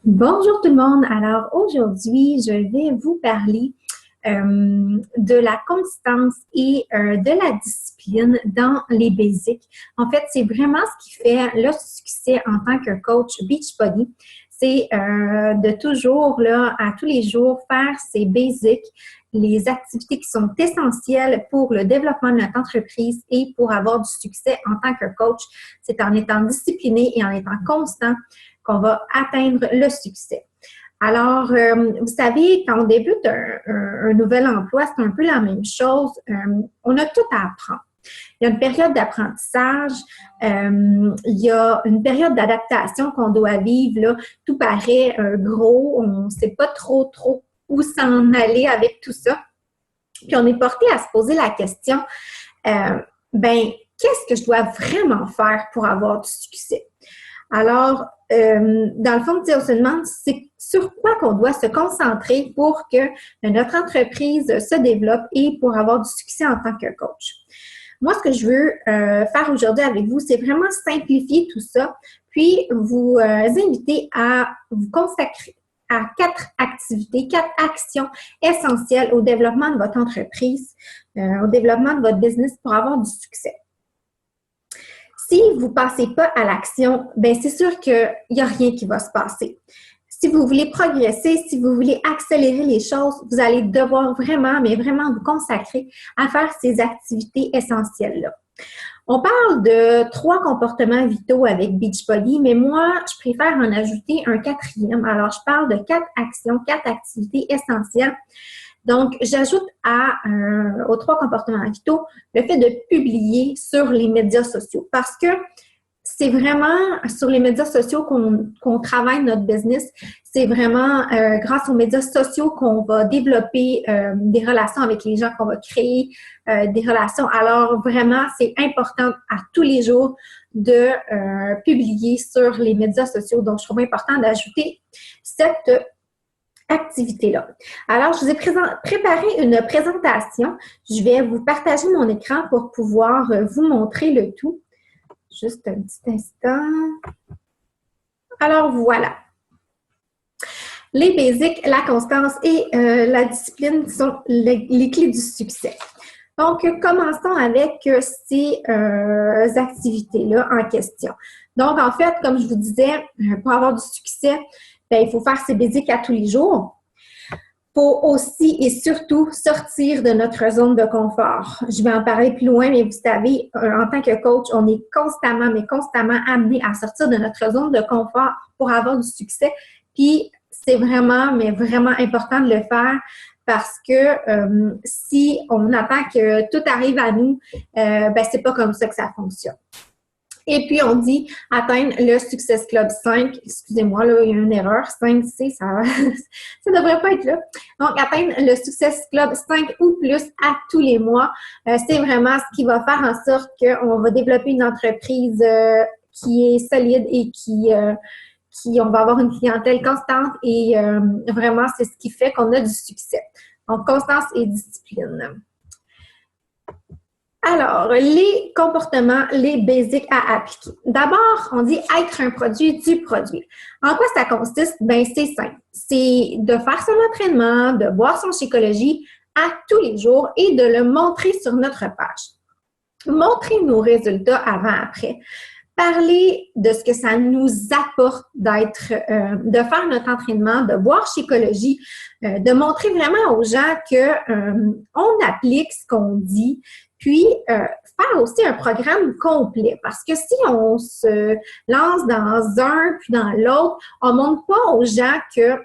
Bonjour tout le monde. Alors aujourd'hui, je vais vous parler de la constance et de la discipline dans les basics. En fait, c'est vraiment ce qui fait le succès en tant que coach Beachbody. C'est de toujours, là, à tous les jours, faire ces basics, les activités qui sont essentielles pour le développement de notre entreprise et pour avoir du succès en tant que coach. C'est en étant discipliné et en étant constant qu'on va atteindre le succès. Alors, vous savez, quand on débute un nouvel emploi, c'est un peu la même chose. On a tout à apprendre. Il y a une période d'apprentissage, il y a une période d'adaptation qu'on doit vivre. Là. Tout paraît gros, on ne sait pas trop où s'en aller avec tout ça. Puis on est porté à se poser la question, qu'est-ce que je dois vraiment faire pour avoir du succès? Alors, dans le fond, on se demande c'est sur quoi qu'on doit se concentrer pour que notre entreprise se développe et pour avoir du succès en tant que coach. Moi, ce que je veux faire aujourd'hui avec vous, c'est vraiment simplifier tout ça, puis vous inviter à vous consacrer à 4 activités, 4 actions essentielles au développement de votre entreprise, au développement de votre business pour avoir du succès. Si vous ne passez pas à l'action, bien c'est sûr qu'il n'y a rien qui va se passer. Si vous voulez progresser, si vous voulez accélérer les choses, vous allez devoir vraiment, mais vraiment vous consacrer à faire ces activités essentielles-là. On parle de 3 comportements vitaux avec Beachbody, mais moi, je préfère en ajouter un 4e. Alors, je parle de 4 actions, 4 activités essentielles. Donc, j'ajoute aux 3 comportements vitaux le fait de publier sur les médias sociaux parce que c'est vraiment sur les médias sociaux qu'on travaille notre business. C'est vraiment grâce aux médias sociaux qu'on va développer des relations avec les gens, qu'on va créer des relations. Alors, vraiment, c'est important à tous les jours de publier sur les médias sociaux. Donc, je trouve important d'ajouter cette activité-là. Alors, je vous ai préparé une présentation. Je vais vous partager mon écran pour pouvoir vous montrer le tout. Juste un petit instant. Alors, voilà. Les basics, la constance et la discipline sont les clés du succès. Donc, commençons avec ces activités-là en question. Donc, en fait, comme je vous disais, pour avoir du succès, bien, il faut faire ces basics à tous les jours. Il faut aussi et surtout sortir de notre zone de confort. Je vais en parler plus loin, mais vous savez, en tant que coach, on est constamment amené à sortir de notre zone de confort pour avoir du succès. Puis, c'est vraiment important de le faire parce que si on attend que tout arrive à nous, c'est pas comme ça que ça fonctionne. Et puis, on dit atteindre le Success Club 5. Excusez-moi, là, il y a une erreur. 5C, ça ne devrait pas être là. Donc, atteindre le Success Club 5 ou plus à tous les mois. C'est vraiment ce qui va faire en sorte qu'on va développer une entreprise qui est solide et qui on va avoir une clientèle constante et vraiment, c'est ce qui fait qu'on a du succès. Donc, constance et discipline. Alors, les comportements, les basics à appliquer. D'abord, on dit être un produit du produit. En quoi ça consiste? Bien, c'est simple. C'est de faire son entraînement, de boire son Shakeology à tous les jours et de le montrer sur notre page. Montrer nos résultats avant-après. Parler de ce que ça nous apporte de faire notre entraînement, de boire Shakeology, de montrer vraiment aux gens qu'on applique ce qu'on dit. Puis, faire aussi un programme complet parce que si on se lance dans un puis dans l'autre, on ne montre pas aux gens que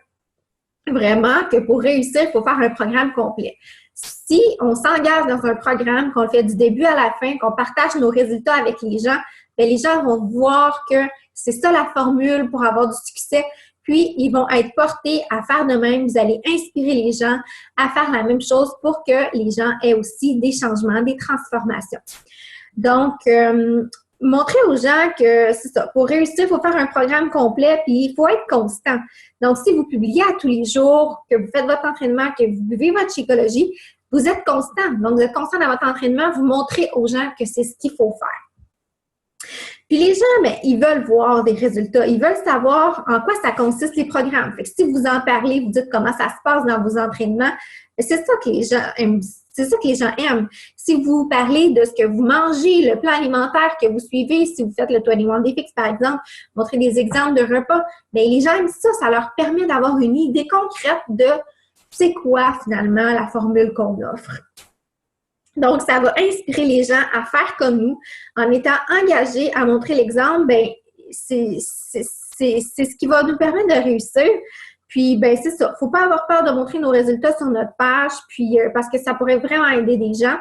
vraiment que pour réussir, il faut faire un programme complet. Si on s'engage dans un programme, qu'on le fait du début à la fin, qu'on partage nos résultats avec les gens vont voir que c'est ça la formule pour avoir du succès. Puis, ils vont être portés à faire de même. Vous allez inspirer les gens à faire la même chose pour que les gens aient aussi des changements, des transformations. Donc, montrer aux gens que c'est ça. Pour réussir, il faut faire un programme complet puis il faut être constant. Donc, si vous publiez à tous les jours, que vous faites votre entraînement, que vous buvez votre Shakeology, vous êtes constant. Donc, vous êtes constant dans votre entraînement, vous montrez aux gens que c'est ce qu'il faut faire. Puis Puis les gens, ben, ils veulent voir des résultats. Ils veulent savoir en quoi ça consiste les programmes. Fait que si vous en parlez, vous dites comment ça se passe dans vos entraînements, ben, c'est ça que les gens aiment. C'est ça que les gens aiment. Si vous parlez de ce que vous mangez, le plan alimentaire que vous suivez, si vous faites le 21 Day Fix, par exemple, montrer des exemples de repas, bien, les gens aiment ça. Ça leur permet d'avoir une idée concrète de c'est quoi, finalement, la formule qu'on offre. Donc, ça va inspirer les gens à faire comme nous. En étant engagés à montrer l'exemple, bien, c'est ce qui va nous permettre de réussir. Puis, ben c'est ça. Faut pas avoir peur de montrer nos résultats sur notre page, puis parce que ça pourrait vraiment aider des gens.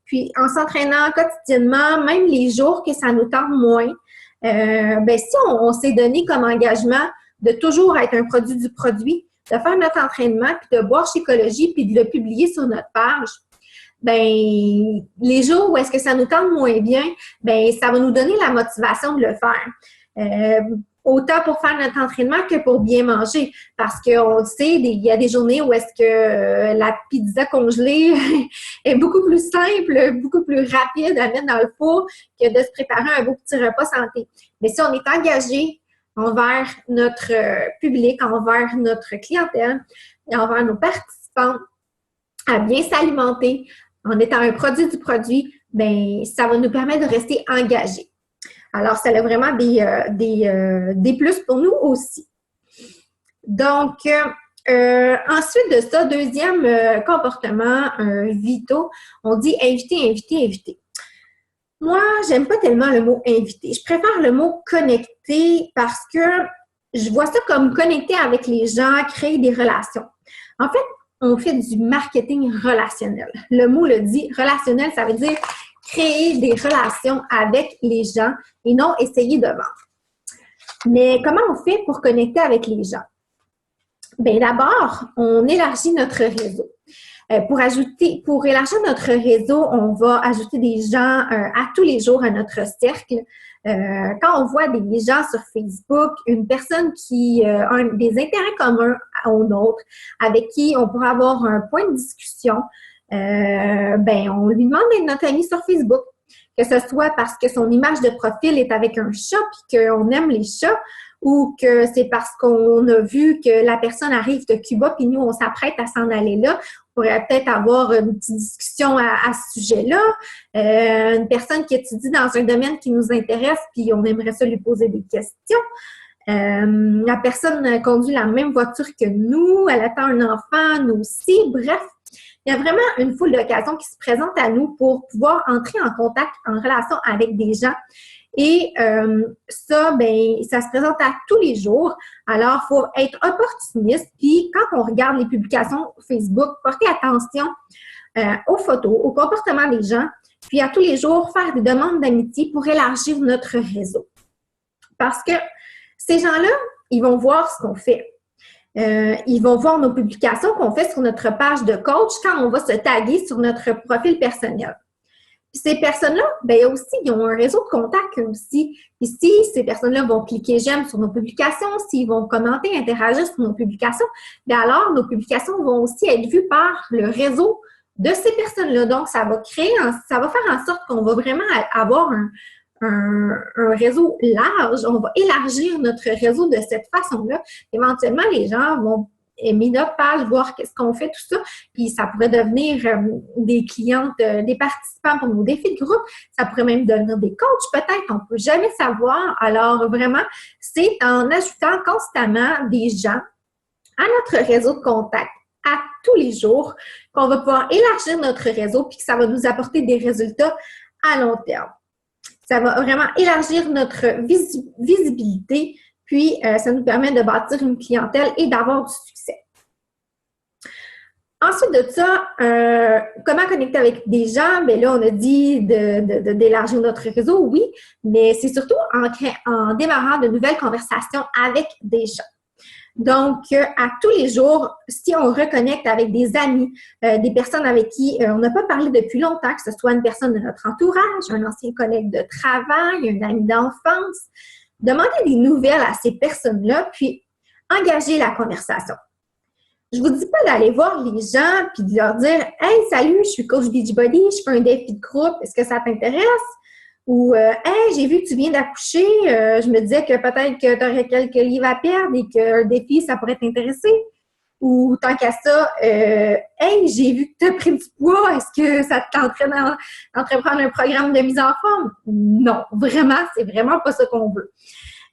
Puis, en s'entraînant quotidiennement, même les jours que ça nous tente moins, ben si on s'est donné comme engagement de toujours être un produit du produit, de faire notre entraînement, puis de boire Shakeology, puis de le publier sur notre page, ben les jours où est-ce que ça nous tente moins bien, ben ça va nous donner la motivation de le faire. Autant pour faire notre entraînement que pour bien manger. Parce qu'on le sait, il y a des journées où est-ce que la pizza congelée est beaucoup plus simple, beaucoup plus rapide à mettre dans le four que de se préparer un beau petit repas santé. Mais si on est engagé envers notre public, envers notre clientèle et envers nos participants à bien s'alimenter en étant un produit du produit, bien, ça va nous permettre de rester engagés. Alors, ça a vraiment des plus pour nous aussi. Donc, ensuite de ça, deuxième comportement vitaux, on dit inviter, inviter, inviter. Moi, j'aime pas tellement le mot inviter. Je préfère le mot connecter parce que je vois ça comme connecter avec les gens, créer des relations. En fait, on fait du marketing relationnel. Le mot le dit, relationnel, ça veut dire créer des relations avec les gens et non essayer de vendre. Mais comment on fait pour connecter avec les gens? Bien, d'abord, on élargit notre réseau. Pour élargir notre réseau, on va ajouter des gens à tous les jours à notre cercle. Quand on voit des gens sur Facebook, une personne qui a des intérêts communs aux nôtres, avec qui on pourra avoir un point de discussion, on lui demande d'être notre ami sur Facebook. Que ce soit parce que son image de profil est avec un chat puis qu'on aime les chats, ou que c'est parce qu'on a vu que la personne arrive de Cuba puis nous, on s'apprête à s'en aller là. On pourrait peut-être avoir une petite discussion à ce sujet-là. Une personne qui étudie dans un domaine qui nous intéresse puis on aimerait ça lui poser des questions. La personne conduit la même voiture que nous, elle attend un enfant, nous aussi. Bref, il y a vraiment une foule d'occasions qui se présentent à nous pour pouvoir entrer en contact, en relation avec des gens. Et ça, ça se présente à tous les jours. Alors, il faut être opportuniste. Puis, quand on regarde les publications Facebook, porter attention aux photos, au comportement des gens. Puis, à tous les jours, faire des demandes d'amitié pour élargir notre réseau. Parce que ces gens-là, ils vont voir ce qu'on fait. Ils vont voir nos publications qu'on fait sur notre page de coach quand on va se taguer sur notre profil personnel. Puis ces personnes-là, aussi, ils ont un réseau de contacts aussi. Puis si ces personnes-là vont cliquer j'aime sur nos publications, s'ils vont commenter, interagir sur nos publications, alors nos publications vont aussi être vues par le réseau de ces personnes-là. Donc, ça va faire en sorte qu'on va vraiment avoir un réseau large. On va élargir notre réseau de cette façon-là. Éventuellement, les gens vont aimer notre page, voir qu'est-ce qu'on fait, tout ça. Puis ça pourrait devenir des clientes, des participants pour nos défis de groupe. Ça pourrait même devenir des coachs, peut-être. On ne peut jamais savoir. Alors, vraiment, c'est en ajoutant constamment des gens à notre réseau de contact à tous les jours qu'on va pouvoir élargir notre réseau puis que ça va nous apporter des résultats à long terme. Ça va vraiment élargir notre visibilité, puis ça nous permet de bâtir une clientèle et d'avoir du succès. Ensuite de ça, comment connecter avec des gens? Bien là, on a dit d'élargir notre réseau, oui, mais c'est surtout en démarrant de nouvelles conversations avec des gens. Donc, à tous les jours, si on reconnecte avec des amis, des personnes avec qui on n'a pas parlé depuis longtemps, que ce soit une personne de notre entourage, un ancien collègue de travail, un ami d'enfance, demander des nouvelles à ces personnes-là, puis engager la conversation. Je vous dis pas d'aller voir les gens puis de leur dire « Hey, salut, je suis coach Beachbody, je fais un défi de groupe, est-ce que ça t'intéresse? » Ou Hey, j'ai vu que tu viens d'accoucher, je me disais que peut-être que tu aurais quelques livres à perdre et qu'un défi, ça pourrait t'intéresser. Ou tant qu'à ça, Hey, j'ai vu que tu as pris du poids, est-ce que ça te tenterait d'entreprendre un programme de mise en forme? Non, vraiment, c'est vraiment pas ça qu'on veut.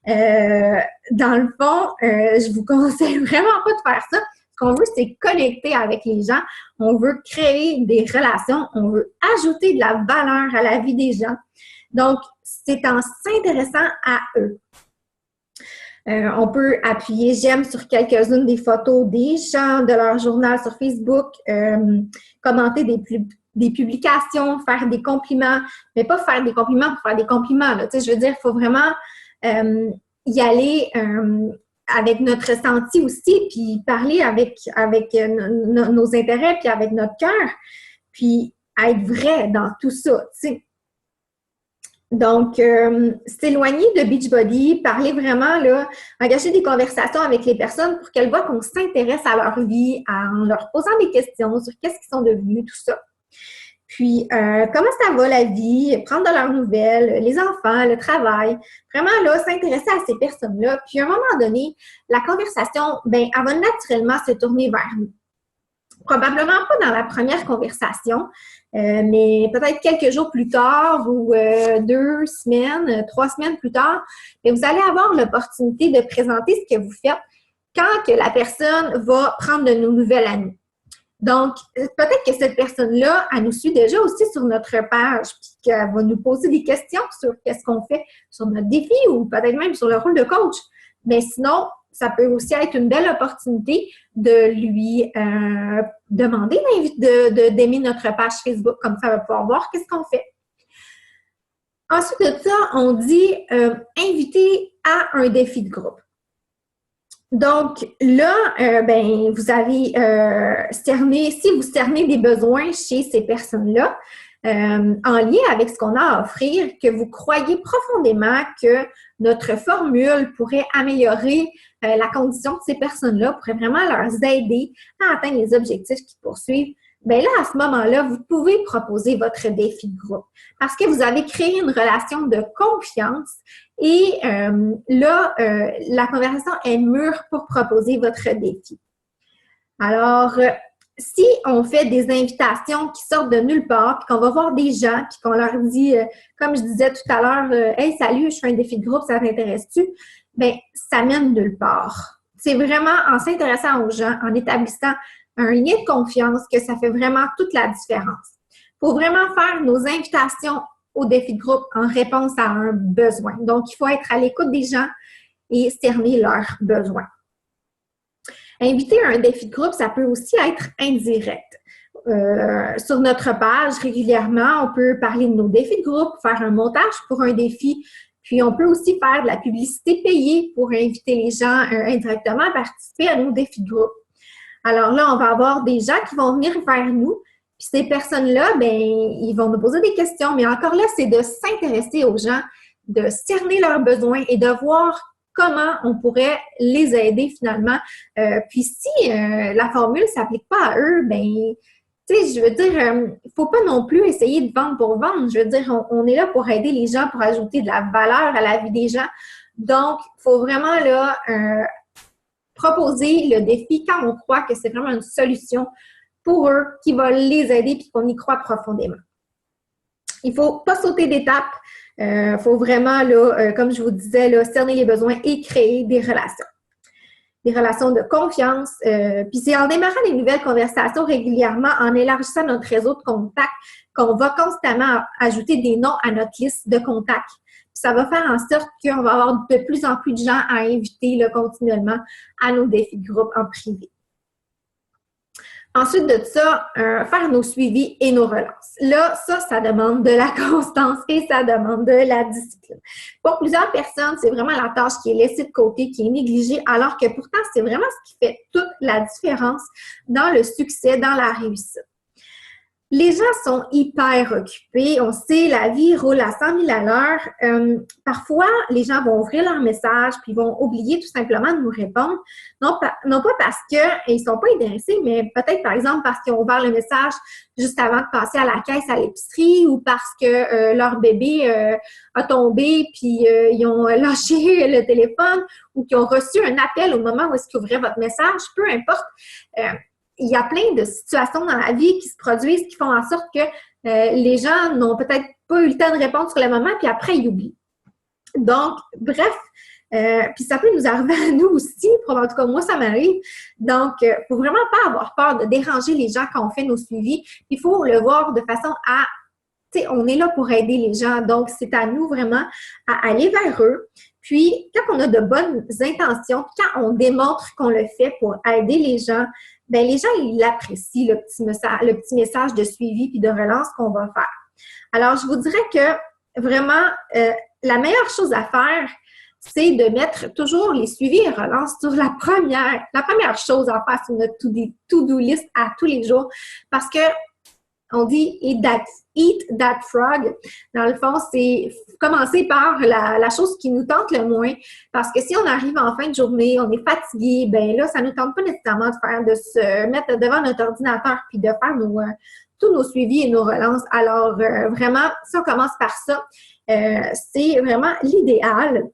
Dans le fond, je vous conseille vraiment pas de faire ça. Ce qu'on veut, c'est connecter avec les gens. On veut créer des relations. On veut ajouter de la valeur à la vie des gens. Donc, c'est en s'intéressant à eux. On peut appuyer j'aime sur quelques-unes des photos des gens, de leur journal sur Facebook, commenter des publications, faire des compliments, mais pas faire des compliments pour faire des compliments. Là. Tu sais, je veux dire, il faut vraiment y aller avec notre ressenti aussi, puis parler avec nos intérêts, puis avec notre cœur, puis être vrai dans tout ça, tu sais. Donc, s'éloigner de Beachbody, parler vraiment, là, engager des conversations avec les personnes pour qu'elles voient qu'on s'intéresse à leur vie, en leur posant des questions sur qu'est-ce qu'ils sont devenus, tout ça. Puis, comment ça va la vie, prendre de leurs nouvelles, les enfants, le travail. Vraiment, là, s'intéresser à ces personnes-là. Puis, à un moment donné, la conversation, ben, elle va naturellement se tourner vers nous. Probablement pas dans la première conversation, mais peut-être quelques jours plus tard ou 2 semaines, 3 semaines plus tard, mais vous allez avoir l'opportunité de présenter ce que vous faites quand que la personne va prendre de nos nouvelles à nous. Donc, peut-être que cette personne-là, elle nous suit déjà aussi sur notre page, puis qu'elle va nous poser des questions sur qu'est-ce qu'on fait sur notre défi ou peut-être même sur le rôle de coach. Mais sinon, ça peut aussi être une belle opportunité de lui demander d'aimer notre page Facebook, comme ça, elle va pouvoir voir qu'est-ce qu'on fait. Ensuite de ça, on dit inviter à un défi de groupe. Donc là, ben, vous avez si vous cernez des besoins chez ces personnes-là, en lien avec ce qu'on a à offrir, que vous croyez profondément que notre formule pourrait améliorer la condition de ces personnes-là, pourrait vraiment leur aider à atteindre les objectifs qu'ils poursuivent, bien là, à ce moment-là, vous pouvez proposer votre défi de groupe parce que vous avez créé une relation de confiance et là, la conversation est mûre pour proposer votre défi. Alors, si on fait des invitations qui sortent de nulle part, puis qu'on va voir des gens, puis qu'on leur dit, comme je disais tout à l'heure, Hey, salut, je fais un défi de groupe, ça t'intéresse-tu? Bien, ça mène nulle part. C'est vraiment en s'intéressant aux gens, en établissant un lien de confiance que ça fait vraiment toute la différence. Il faut vraiment faire nos invitations au défi de groupe en réponse à un besoin. Donc, il faut être à l'écoute des gens et cerner leurs besoins. Inviter à un défi de groupe, ça peut aussi être indirect. Sur notre page, régulièrement, on peut parler de nos défis de groupe, faire un montage pour un défi, puis on peut aussi faire de la publicité payée pour inviter les gens indirectement à participer à nos défis de groupe. Alors là, on va avoir des gens qui vont venir vers nous, puis ces personnes-là, bien, ils vont nous poser des questions, mais encore là, c'est de s'intéresser aux gens, de cerner leurs besoins et de voir comment on pourrait les aider finalement. Puis si la formule ne s'applique pas à eux, bien, tu sais, je veux dire, il ne faut pas non plus essayer de vendre pour vendre. Je veux dire, on est là pour aider les gens, pour ajouter de la valeur à la vie des gens. Donc, il faut vraiment là proposer le défi quand on croit que c'est vraiment une solution pour eux, qui va les aider puis qu'on y croit profondément. Il ne faut pas sauter d'étape. Il faut vraiment, là, comme je vous disais, là, cerner les besoins et créer des relations. Des relations de confiance. Puis c'est en démarrant les nouvelles conversations régulièrement, en élargissant notre réseau de contacts, qu'on va constamment ajouter des noms à notre liste de contacts. Puis ça va faire en sorte qu'on va avoir de plus en plus de gens à inviter là, continuellement à nos défis de groupe en privé. Ensuite de ça, faire nos suivis et nos relances. Là, ça demande de la constance et ça demande de la discipline. Pour plusieurs personnes, c'est vraiment la tâche qui est laissée de côté, qui est négligée, alors que pourtant, c'est vraiment ce qui fait toute la différence dans le succès, dans la réussite. Les gens sont hyper occupés. On sait, la vie roule à 100 000 à l'heure. Parfois, les gens vont ouvrir leur message puis vont oublier tout simplement de nous répondre. Non pas parce qu'ils ne sont pas intéressés, mais peut-être, par exemple, parce qu'ils ont ouvert le message juste avant de passer à la caisse à l'épicerie ou parce que leur bébé a tombé puis ils ont lâché le téléphone ou qu'ils ont reçu un appel au moment où est-ce qu'ils ouvraient votre message. Peu importe. Il y a plein de situations dans la vie qui se produisent qui font en sorte que les gens n'ont peut-être pas eu le temps de répondre sur le moment, puis après, ils oublient. Donc, bref, puis ça peut nous arriver à nous aussi, en tout cas, moi, ça m'arrive. Donc, il ne faut vraiment pas avoir peur de déranger les gens quand on fait nos suivis. Il faut le voir de façon à, tu sais, on est là pour aider les gens. Donc, c'est à nous vraiment à aller vers eux. Puis, quand on a de bonnes intentions, quand on démontre qu'on le fait pour aider les gens, bien, les gens, ils apprécient le petit message de suivi puis de relance qu'on va faire. Alors, je vous dirais que vraiment, la meilleure chose à faire, c'est de mettre toujours les suivis et relances sur la première chose à faire sur notre to-do list à tous les jours. Parce que on dit eat that frog. Dans le fond, c'est commencer par la chose qui nous tente le moins. Parce que si on arrive en fin de journée, on est fatigué, ben là, ça ne nous tente pas nécessairement de se mettre devant notre ordinateur puis de faire tous nos suivis et nos relances. Alors, vraiment, si on commence par ça, c'est vraiment l'idéal.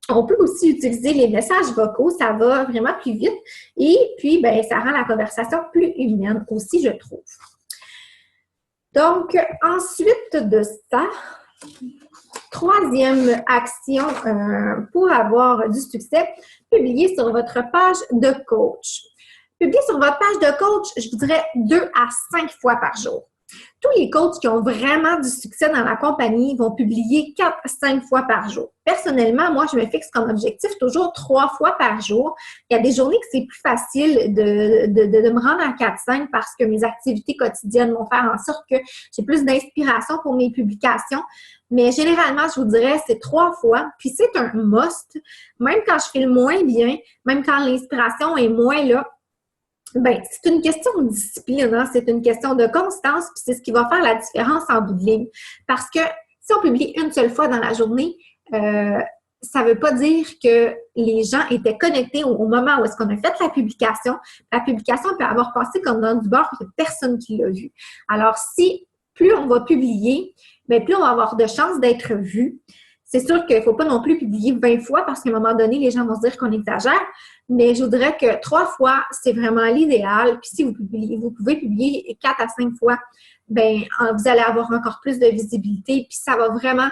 On peut aussi utiliser les messages vocaux, ça va vraiment plus vite. Et puis, ben, ça rend la conversation plus humaine aussi, je trouve. Donc, ensuite de ça, troisième action pour avoir du succès, publier sur votre page de coach. Publier sur votre page de coach, je vous dirais 2 à 5 fois par jour. Tous les coachs qui ont vraiment du succès dans la compagnie vont publier 4 à 5 fois par jour. Personnellement, moi, je me fixe comme objectif toujours 3 fois par jour. Il y a des journées que c'est plus facile de me rendre à 4-5 parce que mes activités quotidiennes vont faire en sorte que j'ai plus d'inspiration pour mes publications. Mais généralement, je vous dirais, c'est 3 fois. Puis c'est un must. Même quand je fais le moins bien, même quand l'inspiration est moins là, ben, c'est une question de discipline, hein? C'est une question de constance, puis c'est ce qui va faire la différence en bout de ligne. Parce que si on publie une seule fois dans la journée, ça ne veut pas dire que les gens étaient connectés au moment où est-ce qu'on a fait la publication. La publication peut avoir passé comme dans du beurre, il n'y a personne qui l'a vu. Alors, si plus on va publier, bien, plus on va avoir de chances d'être vu. C'est sûr qu'il ne faut pas non plus publier 20 fois parce qu'à un moment donné, les gens vont se dire qu'on exagère. Mais je voudrais que 3 fois, c'est vraiment l'idéal. Puis si vous pouvez publier 4 à 5 fois, bien, vous allez avoir encore plus de visibilité. Puis ça va vraiment,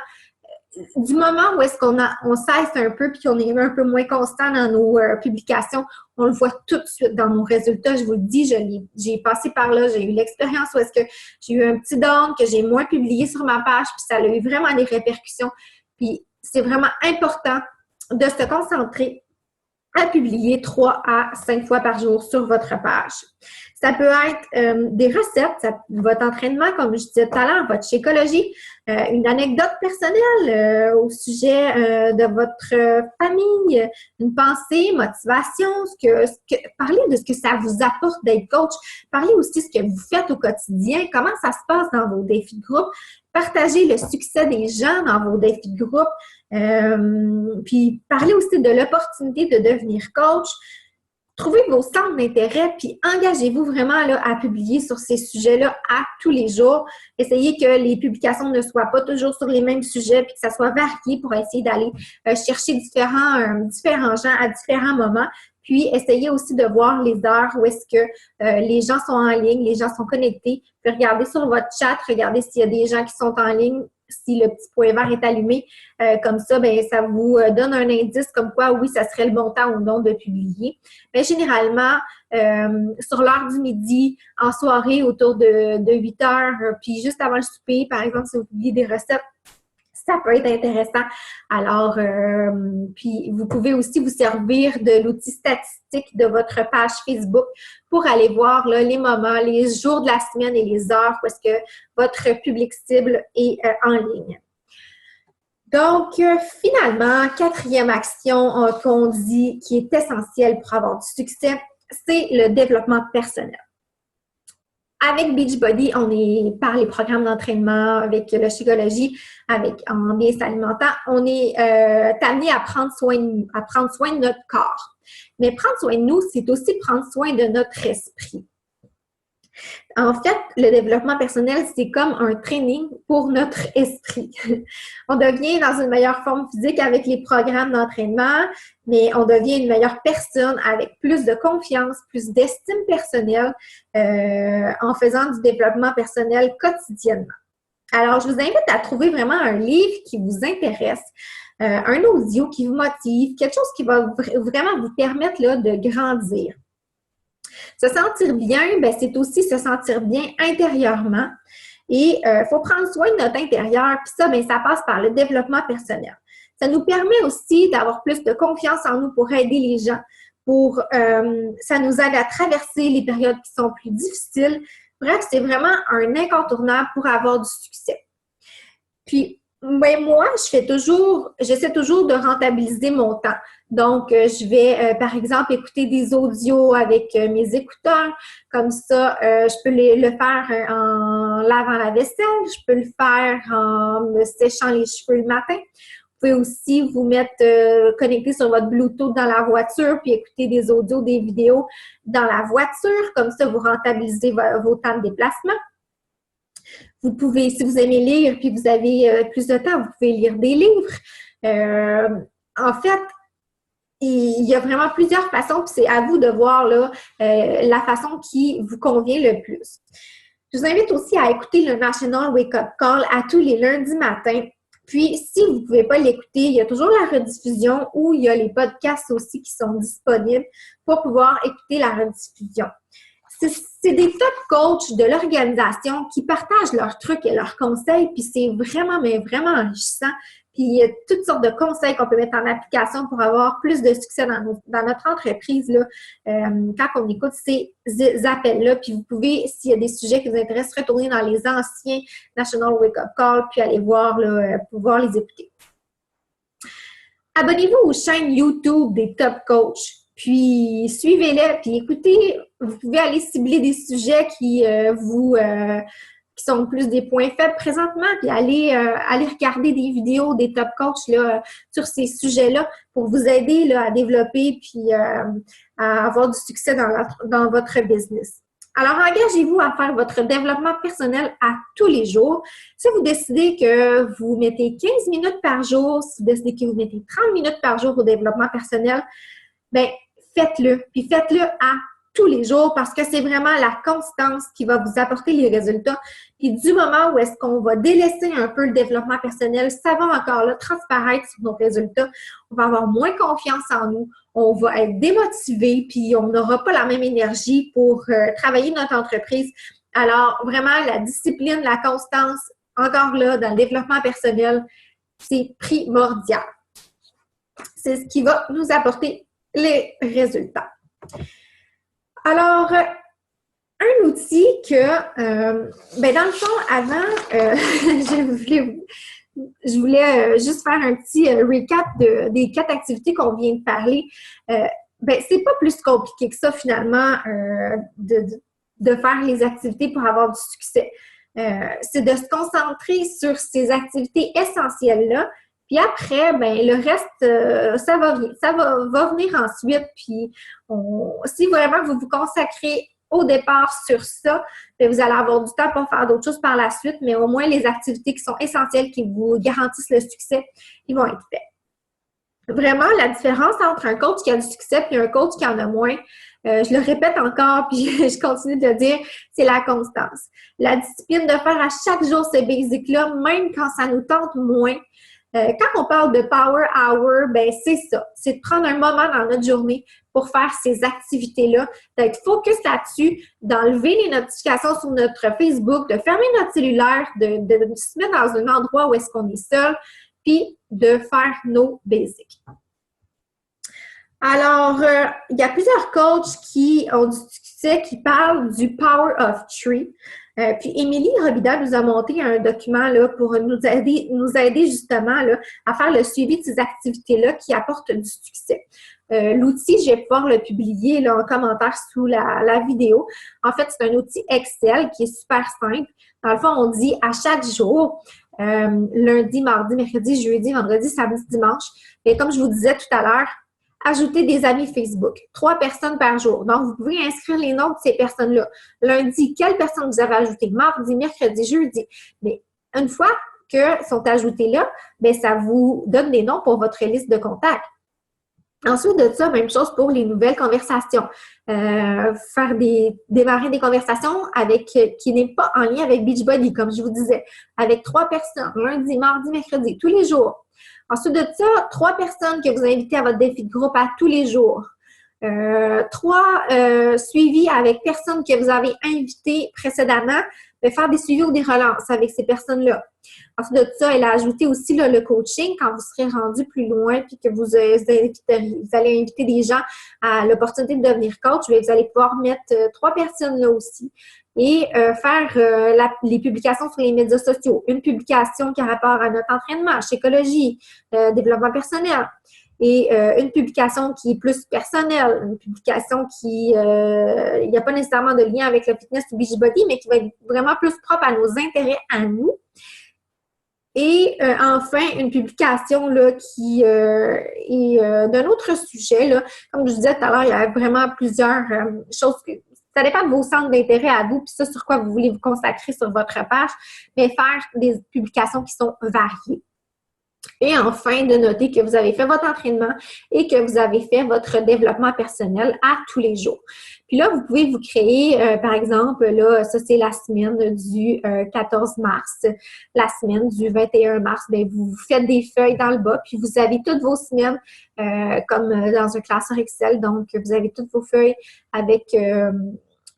du moment où est-ce on cesse un peu puis qu'on est un peu moins constant dans nos publications, on le voit tout de suite dans nos résultats. Je vous le dis, j'ai passé par là, j'ai eu l'expérience où est-ce que j'ai eu un petit down, que j'ai moins publié sur ma page, puis ça a eu vraiment des répercussions. Puis c'est vraiment important de se concentrer à publier 3 à 5 fois par jour sur votre page. Ça peut être des recettes, votre entraînement, comme je disais tout à l'heure, votre chécologie, une anecdote personnelle au sujet de votre famille, une pensée, motivation, parlez de ce que ça vous apporte d'être coach. Parlez aussi de ce que vous faites au quotidien, comment ça se passe dans vos défis de groupe. Partagez le succès des gens dans vos défis de groupe. Puis parlez aussi de l'opportunité de devenir coach. Trouvez vos centres d'intérêt, puis engagez-vous vraiment là, à publier sur ces sujets-là à tous les jours. Essayez que les publications ne soient pas toujours sur les mêmes sujets, puis que ça soit varié pour essayer d'aller chercher différents gens à différents moments. Puis, essayez aussi de voir les heures où est-ce que les gens sont en ligne, les gens sont connectés. Puis, regardez sur votre chat, regardez s'il y a des gens qui sont en ligne, si le petit point vert est allumé. Comme ça, bien, ça vous donne un indice comme quoi, oui, ça serait le bon temps ou non de publier. Mais généralement, sur l'heure du midi, en soirée, autour de 8 heures, puis juste avant le souper, par exemple, si vous publiez des recettes, ça peut être intéressant. Alors, puis vous pouvez aussi vous servir de l'outil statistique de votre page Facebook pour aller voir là, les moments, les jours de la semaine et les heures où est-ce que votre public cible est en ligne. Donc, finalement, quatrième action qu'on dit qui est essentielle pour avoir du succès, c'est le développement personnel. Avec Beachbody, on est par les programmes d'entraînement, avec la psychologie, en bien s'alimentant, on est amené à prendre soin de notre corps. Mais prendre soin de nous, c'est aussi prendre soin de notre esprit. En fait, le développement personnel, c'est comme un training pour notre esprit. On devient dans une meilleure forme physique avec les programmes d'entraînement, mais on devient une meilleure personne avec plus de confiance, plus d'estime personnelle en faisant du développement personnel quotidiennement. Alors, je vous invite à trouver vraiment un livre qui vous intéresse, un audio qui vous motive, quelque chose qui va vraiment vous permettre là, de grandir. Se sentir bien, ben, c'est aussi se sentir bien intérieurement. Et il faut prendre soin de notre intérieur, puis ça, ben, ça passe par le développement personnel. Ça nous permet aussi d'avoir plus de confiance en nous pour aider les gens, ça nous aide à traverser les périodes qui sont plus difficiles. Bref, c'est vraiment un incontournable pour avoir du succès. Puis, ben, moi, j'essaie toujours de rentabiliser mon temps. Donc, je vais, par exemple, écouter des audios avec mes écouteurs. Comme ça, je peux le faire en lavant la vaisselle. Je peux le faire en me séchant les cheveux le matin. Vous pouvez aussi vous mettre connecté sur votre Bluetooth dans la voiture puis écouter des audios, des vidéos dans la voiture. Comme ça, vous rentabilisez vos temps de déplacement. Vous pouvez, si vous aimez lire puis vous avez plus de temps, vous pouvez lire des livres. En fait, il y a vraiment plusieurs façons, puis c'est à vous de voir là, la façon qui vous convient le plus. Je vous invite aussi à écouter le National Wake Up Call à tous les lundis matins. Puis, si vous ne pouvez pas l'écouter, il y a toujours la rediffusion ou il y a les podcasts aussi qui sont disponibles pour pouvoir écouter la rediffusion. C'est des top coachs de l'organisation qui partagent leurs trucs et leurs conseils, puis c'est vraiment, mais vraiment enrichissant. Puis il y a toutes sortes de conseils qu'on peut mettre en application pour avoir plus de succès dans notre entreprise là, quand on écoute ces appels-là. Puis vous pouvez, s'il y a des sujets qui vous intéressent, retourner dans les anciens National Wake Up Call, puis aller voir, là, pouvoir les écouter. Abonnez-vous aux chaînes YouTube des top coachs. Puis, suivez-les, puis écoutez, vous pouvez aller cibler des sujets qui sont plus des points faibles présentement, puis aller regarder des vidéos des top coachs là, sur ces sujets-là pour vous aider là, à développer puis à avoir du succès dans votre business. Alors, engagez-vous à faire votre développement personnel à tous les jours. Si vous décidez que vous mettez 15 minutes par jour, si vous décidez que vous mettez 30 minutes par jour au développement personnel, bien, faites-le. Puis faites-le à tous les jours parce que c'est vraiment la constance qui va vous apporter les résultats. Puis du moment où est-ce qu'on va délaisser un peu le développement personnel, ça va encore là transparaître sur nos résultats. On va avoir moins confiance en nous, on va être démotivé, puis on n'aura pas la même énergie pour travailler notre entreprise. Alors, vraiment, la discipline, la constance, encore là, dans le développement personnel, c'est primordial. C'est ce qui va nous apporter les résultats. Alors, un outil que, dans le fond, avant, je voulais juste faire un petit recap des 4 activités qu'on vient de parler. C'est pas plus compliqué que ça, finalement, de faire les activités pour avoir du succès. C'est de se concentrer sur ces activités essentielles-là. Puis après, le reste, ça va venir ensuite. Puis, si vraiment vous vous consacrez au départ sur ça, vous allez avoir du temps pour faire d'autres choses par la suite, mais au moins les activités qui sont essentielles, qui vous garantissent le succès, ils vont être faits. Vraiment, la différence entre un coach qui a du succès et un coach qui en a moins, je le répète encore, puis je continue de le dire, c'est la constance. La discipline de faire à chaque jour ces basics-là, même quand ça nous tente moins. Quand on parle de Power Hour, c'est ça. C'est de prendre un moment dans notre journée pour faire ces activités-là, d'être focus là-dessus, d'enlever les notifications sur notre Facebook, de fermer notre cellulaire, de se mettre dans un endroit où est-ce qu'on est seul, puis de faire nos basics. Alors, il y a plusieurs coachs qui ont du succès, qui parlent du Power of Three. Puis Émilie Robida nous a monté un document là, pour nous aider justement là, à faire le suivi de ces activités-là qui apportent du succès. L'outil, je vais pouvoir le publier là, en commentaire sous la vidéo. En fait, c'est un outil Excel qui est super simple. Dans le fond, on dit à chaque jour, lundi, mardi, mercredi, jeudi, vendredi, samedi, dimanche. Et comme je vous disais tout à l'heure, ajoutez des amis Facebook. 3 personnes par jour. Donc, vous pouvez inscrire les noms de ces personnes-là. Lundi, quelles personnes vous avez ajoutées? Mardi, mercredi, jeudi. Mais une fois que sont ajoutées là, bien, ça vous donne des noms pour votre liste de contacts. Ensuite de ça, même chose pour les nouvelles conversations. Démarrer des conversations qui n'est pas en lien avec Beachbody, comme je vous disais, avec 3 personnes, lundi, mardi, mercredi, tous les jours. Ensuite de ça, 3 personnes que vous invitez à votre défi de groupe à tous les jours. 3 suivis avec personnes que vous avez invitées précédemment, faire des suivis ou des relances avec ces personnes-là. Ensuite de ça, elle a ajouté aussi là, le coaching quand vous serez rendu plus loin puis que vous allez inviter des gens à l'opportunité de devenir coach. Vous allez pouvoir mettre 3 personnes là aussi et faire les publications sur les médias sociaux. Une publication qui a rapport à notre entraînement, Shakeology, développement personnel. Et une publication qui est plus personnelle, une publication qui, il n'y a pas nécessairement de lien avec le fitness ou Beachbody, mais qui va être vraiment plus propre à nos intérêts à nous. Et enfin, une publication là, qui est d'un autre sujet. Là. Comme je disais tout à l'heure, il y a vraiment plusieurs choses que ça dépend de vos centres d'intérêt à vous, puis ça, sur quoi vous voulez vous consacrer sur votre page, mais faire des publications qui sont variées. Et enfin, de noter que vous avez fait votre entraînement et que vous avez fait votre développement personnel à tous les jours. Puis là, vous pouvez vous créer, par exemple, là, ça c'est la semaine du 14 mars, la semaine du 21 mars, bien, vous faites des feuilles dans le bas, puis vous avez toutes vos semaines comme dans un classeur Excel. Donc, vous avez toutes vos feuilles avec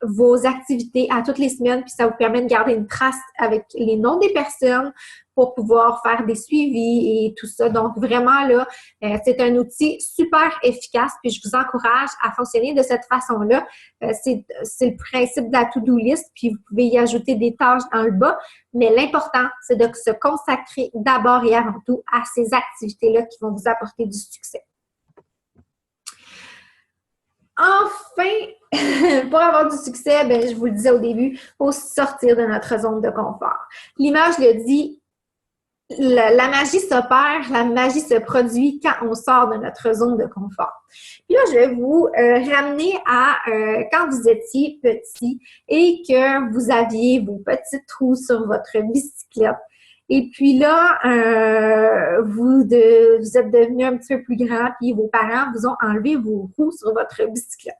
vos activités à toutes les semaines, puis ça vous permet de garder une trace avec les noms des personnes pour pouvoir faire des suivis et tout ça. Donc, vraiment, là, c'est un outil super efficace, puis je vous encourage à fonctionner de cette façon-là. C'est le principe de la to-do list, puis vous pouvez y ajouter des tâches dans le bas, mais l'important, c'est de se consacrer d'abord et avant tout à ces activités-là qui vont vous apporter du succès. Enfin, pour avoir du succès, ben, je vous le disais au début, il faut sortir de notre zone de confort. L'image le dit, la magie s'opère, la magie se produit quand on sort de notre zone de confort. Puis là, je vais vous ramener à quand vous étiez petit et que vous aviez vos petits trous sur votre bicyclette. Et puis là, vous êtes devenu un petit peu plus grand, puis vos parents vous ont enlevé vos roues sur votre bicyclette.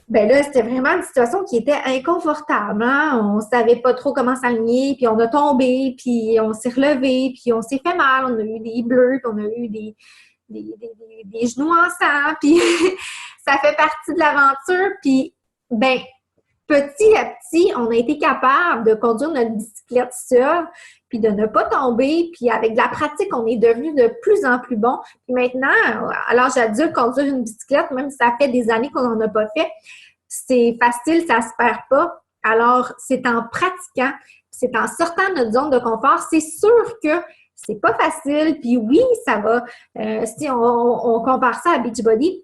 Ben là, c'était vraiment une situation qui était inconfortable. Hein? On savait pas trop comment s'aligner, puis on a tombé, puis on s'est relevé, puis on s'est fait mal. On a eu des bleus, puis on a eu des genoux en sang, puis ça fait partie de l'aventure. Puis, ben, petit à petit, on a été capable de conduire notre bicyclette seule, puis de ne pas tomber, puis avec de la pratique, on est devenu de plus en plus bon. Puis maintenant, à l'âge adulte, conduire une bicyclette, même si ça fait des années qu'on n'en a pas fait, c'est facile, ça se perd pas. Alors, c'est en pratiquant, c'est en sortant de notre zone de confort, c'est sûr que c'est pas facile, puis oui, ça va. Si on compare ça à Beachbody,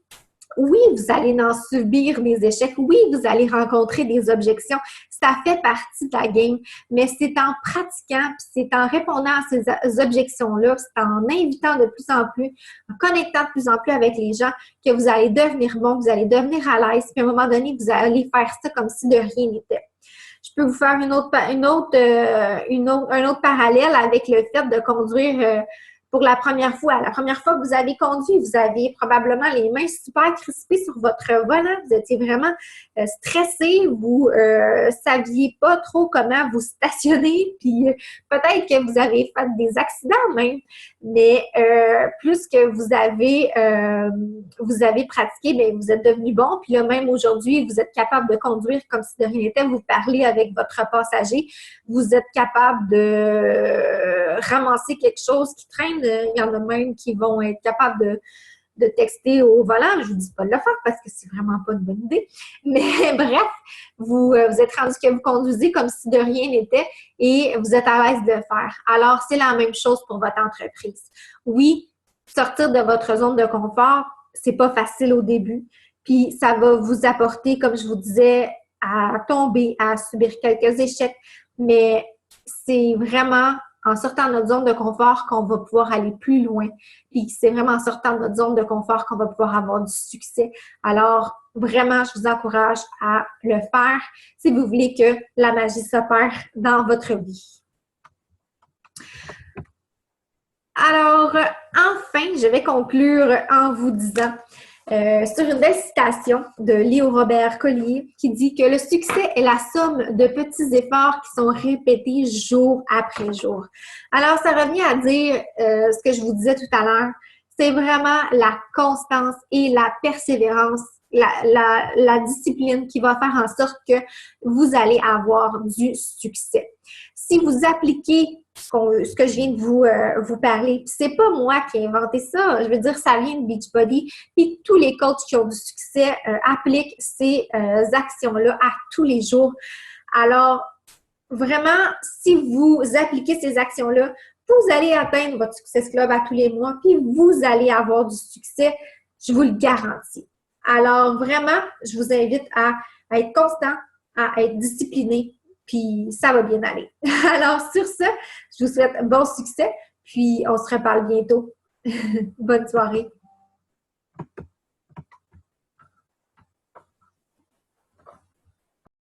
oui, vous allez en subir des échecs. Oui, vous allez rencontrer des objections. Ça fait partie de la game. Mais c'est en pratiquant, puis c'est en répondant à ces objections-là, c'est en invitant de plus en plus, en connectant de plus en plus avec les gens que vous allez devenir bon, vous allez devenir à l'aise. Puis à un moment donné, vous allez faire ça comme si de rien n'était. Je peux vous faire un autre parallèle avec le fait de conduire pour la première fois. La première fois que vous avez conduit, vous aviez probablement les mains super crispées sur votre volant. Vous étiez vraiment stressé. Vous saviez pas trop comment vous stationner. Puis peut-être que vous avez fait des accidents même. Mais plus que vous avez pratiqué, bien, vous êtes devenu bon. Puis là, même aujourd'hui, vous êtes capable de conduire comme si de rien n'était. Vous parlez avec votre passager. Vous êtes capable de ramasser quelque chose qui traîne. Il y en a même qui vont être capables de texter au volant. Je vous dis pas de le faire parce que c'est vraiment pas une bonne idée. Mais bref, vous êtes rendu que vous conduisez comme si de rien n'était et vous êtes à l'aise de le faire. Alors, c'est la même chose pour votre entreprise. Oui, sortir de votre zone de confort, c'est pas facile au début. Puis, ça va vous apporter, comme je vous disais, à tomber, à subir quelques échecs. Mais c'est vraiment en sortant de notre zone de confort qu'on va pouvoir aller plus loin. Puis c'est vraiment en sortant de notre zone de confort qu'on va pouvoir avoir du succès. Alors, vraiment, je vous encourage à le faire si vous voulez que la magie s'opère dans votre vie. Alors, enfin, je vais conclure en vous disant sur une belle citation de Léo Robert Collier qui dit que le succès est la somme de petits efforts qui sont répétés jour après jour. Alors, ça revient à dire ce que je vous disais tout à l'heure, c'est vraiment la constance et la persévérance, la discipline qui va faire en sorte que vous allez avoir du succès. Si vous appliquez ce que je viens de vous parler, c'est pas moi qui ai inventé ça, je veux dire, ça vient de Beachbody, puis tous les coachs qui ont du succès appliquent ces actions-là à tous les jours. Alors, vraiment, si vous appliquez ces actions-là, vous allez atteindre votre Success Club à tous les mois, puis vous allez avoir du succès, je vous le garantis. Alors, vraiment, je vous invite à être constant, à être discipliné, puis ça va bien aller. Alors, sur ce, je vous souhaite bon succès, puis on se reparle bientôt. Bonne soirée.